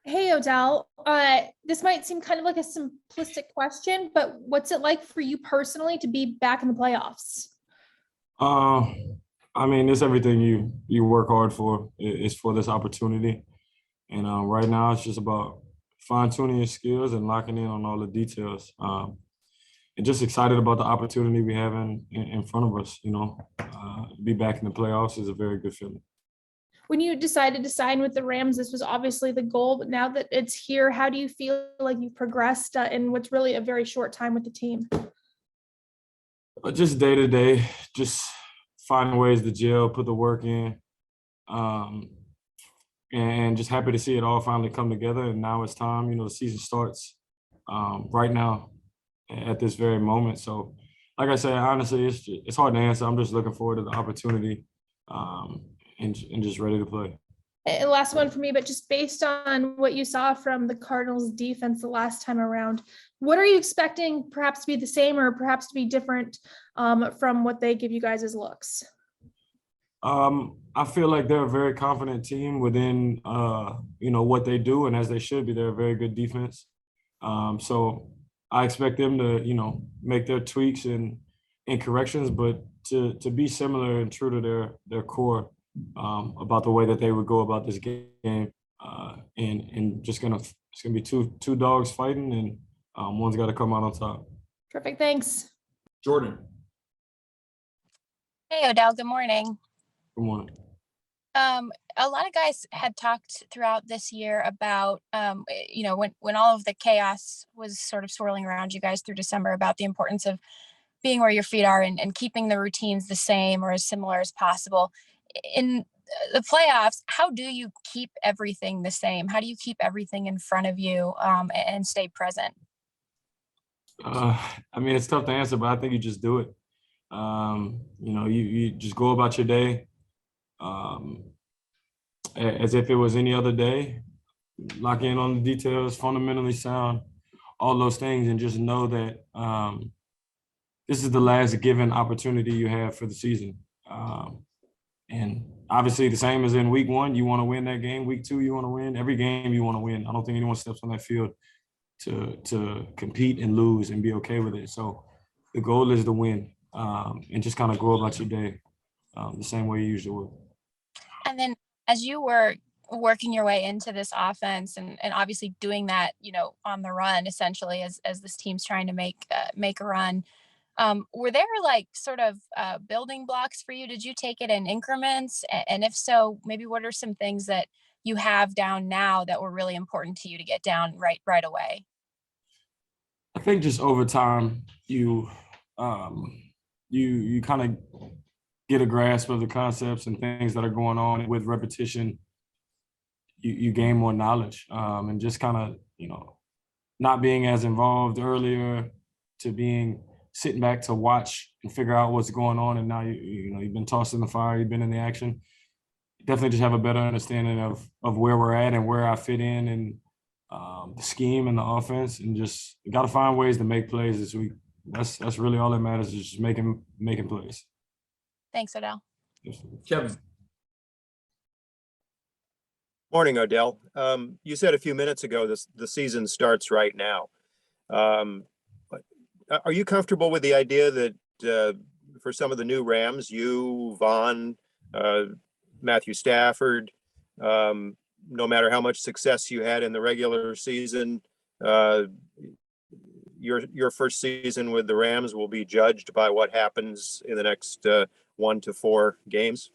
Hey, Odell. This might seem kind of like a simplistic question, but what's it like for you personally to be back in the playoffs? Uh, I mean, it's everything you work hard for. It's for this opportunity, and right now it's just about fine tuning your skills and locking in on all the details. And just excited about the opportunity we have in front of us. Be back in the playoffs is a very good feeling. When you decided to sign with the Rams, this was obviously the goal, but now that it's here, how do you feel like you've progressed in what's really a very short time with the team? But just day to day, just finding ways to gel, put the work in, um, and just happy to see it all finally come together. And now it's time. The season starts right now at this very moment. So, like I said, honestly, it's hard to answer. I'm just looking forward to the opportunity, um, and just ready to play. And last one for me, but just based on what you saw from the Cardinals defense the last time around, what are you expecting perhaps to be the same or perhaps to be different from what they give you guys as looks? I feel like they're a very confident team within what they do, and as they should be. They're a very good defense. So I expect them to make their tweaks and corrections, but to be similar and true to their core, about the way that they would go about this game, and just it's gonna be two dogs fighting, and one's got to come out on top. Perfect. Thanks. Jordan, Hey, Odell, good morning. good morning. A lot of guys had talked throughout this year about, when all of the chaos was sort of swirling around you guys through December, about the importance of being where your feet are and keeping the routines the same or as similar as possible. In the playoffs, how do you keep everything the same? How do you keep everything in front of you and stay present? Uh, I mean, it's tough to answer, but I think you just do it. You just go about your day, um, as if it was any other day. Lock in on the details, fundamentally sound, all those things, and just know that this is the last given opportunity you have for the season. And obviously, the same as in week one, you want to win that game. Week two, you want to win. Every game, you want to win. I don't think anyone steps on that field to compete and lose and be okay with it. So the goal is to win, and just kind of go about your day the same way you usually would. And then as you were working your way into this offense and obviously doing that, on the run, essentially, as this team's trying to make a run, were there like sort of building blocks for you? Did you take it in increments? And if so, maybe what are some things that you have down now that were really important to you to get down right away? I think just over time, um, you kind of get a grasp of the concepts and things that are going on. With repetition, you gain more knowledge, and just kind of not being as involved earlier to being sitting back to watch and figure out what's going on. And now you've been tossed in the fire, you've been in the action. Definitely just have a better understanding of where we're at and where I fit in, and the scheme and the offense, and just got to find ways to make plays this week. That's really all that matters, is just making plays. Thanks, Odell. Kevin. Morning, Odell. You said a few minutes ago the season starts right now. Are you comfortable with the idea that for some of the new Rams, you, Vaughn, Matthew Stafford, no matter how much success you had in the regular season, your first season with the Rams will be judged by what happens in the next 1 to 4 games?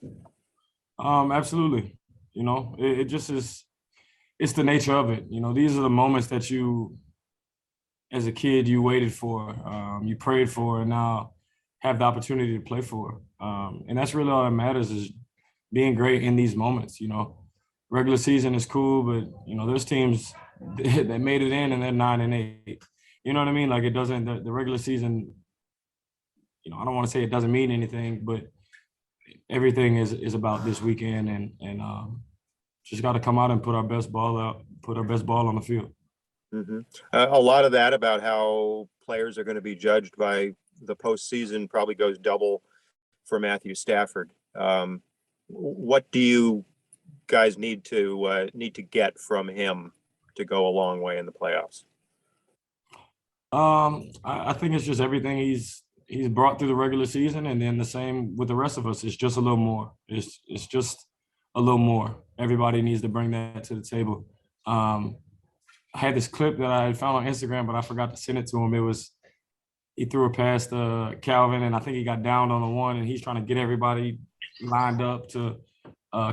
Absolutely. It just is. It's the nature of it. These are the moments that you, as a kid, you waited for, you prayed for, and now have the opportunity to play for. And that's really all that matters, is being great in these moments. Regular season is cool, but there's teams that made it in and they're 9-8. You know what I mean? Like, it doesn't, the regular season, I don't want to say it doesn't mean anything, but everything is about this weekend, and just got to come out and put our best ball out, put our best ball on the field. Mm-hmm. A lot of that about how players are going to be judged by the postseason probably goes double for Matthew Stafford. What do you guys need to get from him to go a long way in the playoffs? I think it's just everything he's brought through the regular season, and then the same with the rest of us. It's just a little more. It's just a little more. Everybody needs to bring that to the table. I had this clip that I found on Instagram, but I forgot to send it to him. He threw it past Calvin, and I think he got downed on the one, and he's trying to get everybody lined up to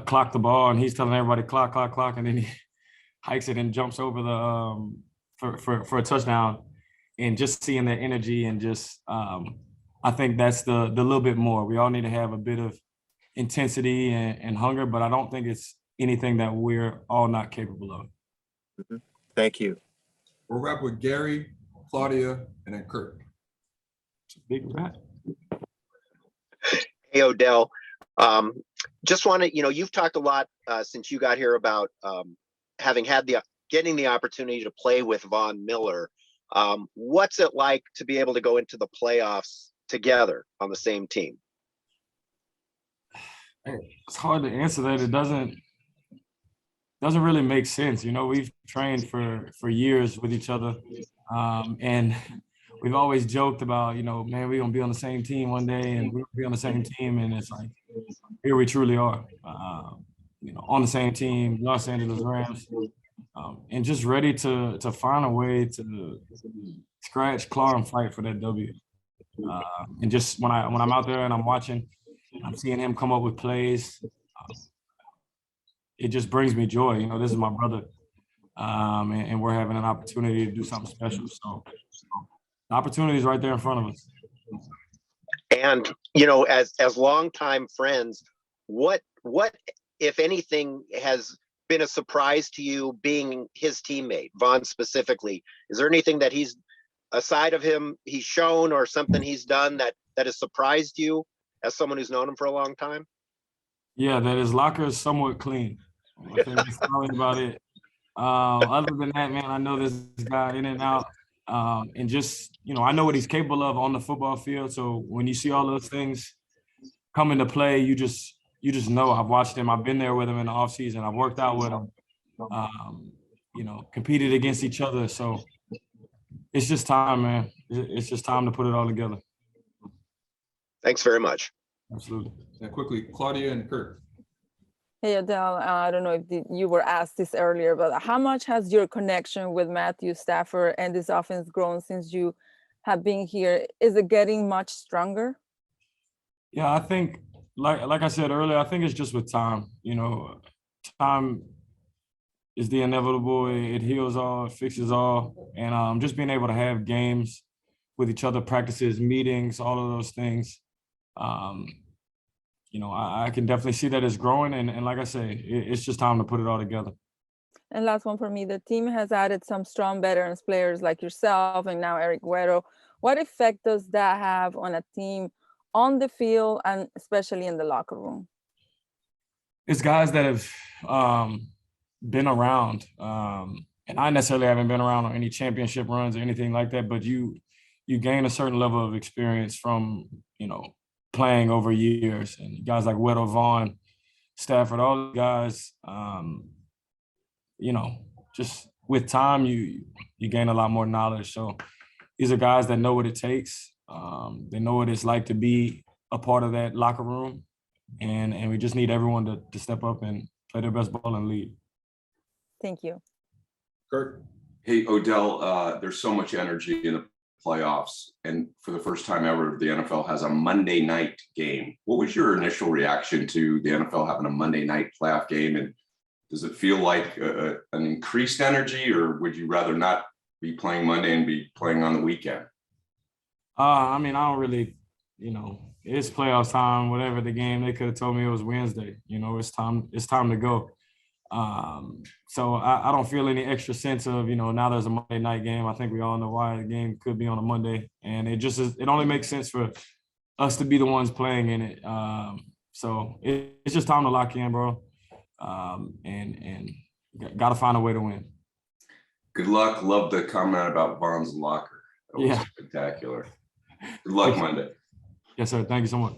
clock the ball, and he's telling everybody clock, and then he hikes it and jumps over the for a touchdown. And just seeing that energy and just I think that's the little bit more. We all need to have a bit of intensity and hunger, but I don't think it's anything that we're all not capable of. Mm-hmm. Thank you. We'll wrap with Gary, Claudia, and then Kurt. It's a big wrap. Hey, Odell. Just want to, you've talked a lot since you got here about getting the opportunity to play with Von Miller. What's it like to be able to go into the playoffs together on the same team? It's hard to answer that. It doesn't really make sense. We've trained for years with each other, and we've always joked about, man, we're gonna be on the same team one day, and we'll be on the same team, and it's like here we truly are, on the same team, Los Angeles Rams. And just ready to find a way to scratch, claw, and fight for that W. And just when I'm out there and I'm watching, I'm seeing him come up with plays. It just brings me joy. This is my brother, and we're having an opportunity to do something special. So the opportunity is right there in front of us. And as longtime friends, what if anything has been a surprise to you being his teammate, Von specifically? Is there anything that he's shown or something he's done that has surprised you as someone who's known him for a long time? Yeah, that his locker is somewhat clean. I think that's probably about it. Other than that, man, I know this guy in and out. And just, I know what he's capable of on the football field. So when you see all those things come into play, you just know. I've watched him. I've been there with him in the offseason. I've worked out with him, competed against each other. So it's just time, man. It's just time to put it all together. Thanks very much. Absolutely. And quickly, Claudia and Kurt. Hey, Odell, I don't know if you were asked this earlier, but how much has your connection with Matthew Stafford and this offense grown since you have been here? Is it getting much stronger? Yeah, I think, like I said earlier, I think it's just with time. Time is the inevitable. It heals all, it fixes all. And just being able to have games with each other, practices, meetings, all of those things. I can definitely see that it's growing. And like I say, it's just time to put it all together. And last one for me, the team has added some strong veterans players like yourself and now Eric Guerrero. What effect does that have on a team on the field and especially in the locker room? It's guys that have been around. And I necessarily haven't been around on any championship runs or anything like that, but you gain a certain level of experience from, playing over years. And guys like Weddle, Vaughn, Stafford, all the guys, just with time, you gain a lot more knowledge. So these are guys that know what it takes. They know what it's like to be a part of that locker room. And we just need everyone to step up and play their best ball and lead. Thank you. Kurt. Hey, Odell, there's so much energy in the playoffs. And for the first time ever, the NFL has a Monday night game. What was your initial reaction to the NFL having a Monday night playoff game? And does it feel like an increased energy, or would you rather not be playing Monday and be playing on the weekend? I don't really, it's playoff time, whatever the game, they could have told me it was Wednesday. It's time to go. So I don't feel any extra sense of, now there's a Monday night game. I think we all know why the game could be on a Monday, and it only makes sense for us to be the ones playing in it. So it's just time to lock in, bro. And got to find a way to win. Good luck. Love the comment about Von's locker. That was spectacular. Good luck Monday. Yes, sir. Thank you so much.